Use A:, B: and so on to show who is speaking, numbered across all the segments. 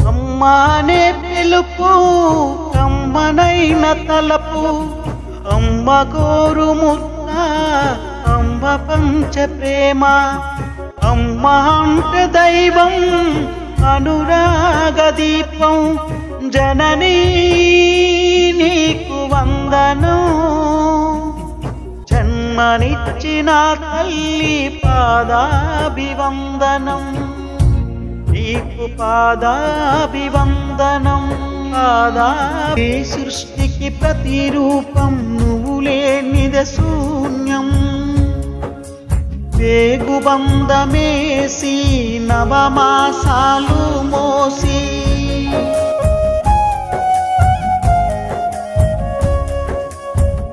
A: అమ్మానే పిలుపు కమ్మనైన తలపు అమ్మ గోరు ముద్ద అమ్మ పంచ ప్రేమ అమ్మ అంటే దైవం అనురాగ దీపం జననీ నీకు వందనం జన్మనిచ్చిన తల్లి పాదాభివందనం నీకు పాదాభివందనం ఈ సృష్టికి ప్రతిరూపం నువ్వు లేనిదే శూన్యం వేగుబంధమేసి నవమాసాలు మోసి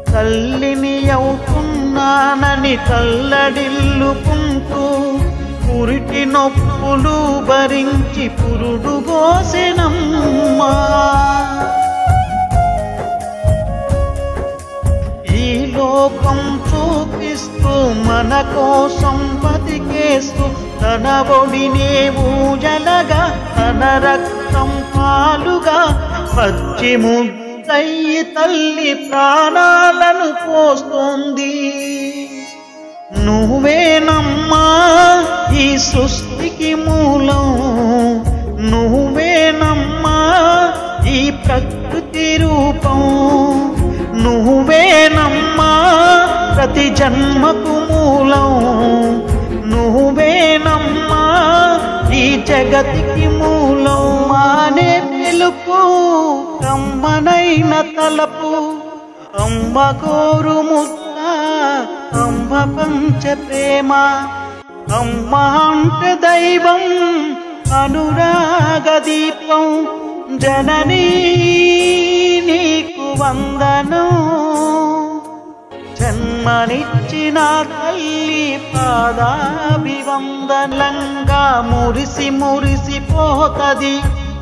A: తల్లిని అవుతున్నానని తల్లడిల్లుకుంటూ పురిటి నొప్పులు భరించి పురుడు పోసెనమ్మా ఈ లోకం చూపిస్తూ మన కోసం బతికేస్తూ తన ఒడినే ఊయలగా తన రక్తం పాలుగా పచ్చి ముద్దయి తల్లి ప్రాణాలను పోస్తోంది నువ్వేనమ్మా ఈ సృష్టికి మూలం నువ్వేనమ్మా ఈ ప్రకృతి రూపం నువ్వేనమ్మా ప్రతి జన్మకు మూలం నువ్వేనమ్మా ఈ జగతికి మూలం మానే పిలుపు కమ్మనైన తలపు అమ్మ గోరు ముద్ద అమ్మ పంచ ప్రేమ అమ్మ అంటే దైవం అనురాగ దీపం జననీ నీకు వందనం జన్మనిచ్చిన తల్లి పాదాభివందనంగా మురిసి మురిసిపోతది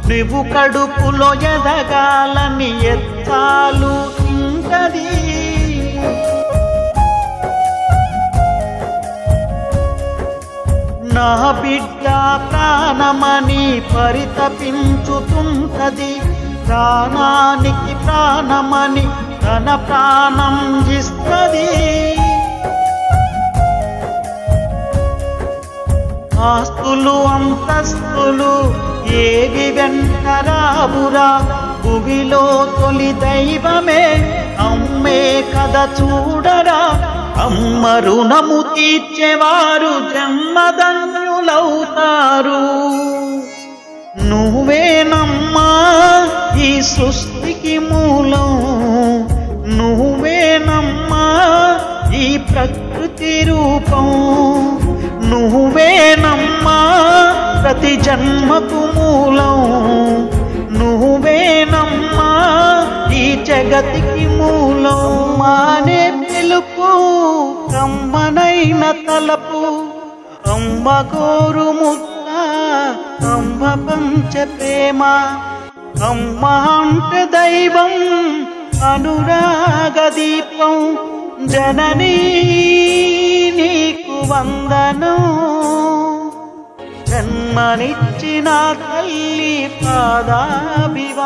A: నువ్వు కడుపులో ఎదగాలని ఎత్తాలు ఇంటది నా బిడ్డ ప్రాణమని పరితపించుతుంటది ప్రాణానికి ప్రాణమని తన ప్రాణం ఇస్తది ఆస్తులు అంతస్తులు ఏవి వెంట రావురా భువిలో తొలి దైవమే అమ్మే కథ చూడరా అమ్మ రుణము తీర్చేవారు జన్మధన్యులవుతారు నువ్వేనమ్మా ఈ సృష్టికి మూలం నువ్వేనమ్మా ఈ ప్రకృతి రూపం నువ్వేనమ్మా ప్రతి జన్మకు మూలం నువ్వేనమ్మా ఈ జగతికి మూలం మానే పిలుపు కమ్మనైన తలపు అమ్మ గోరు ముద్ద అమ్మ పంచ ప్రేమ అమ్మ అంటే దైవం అనురాగ దీపం జననీ నీకు వందనం జన్మనిచ్చిన తల్లి పాదాభివందనం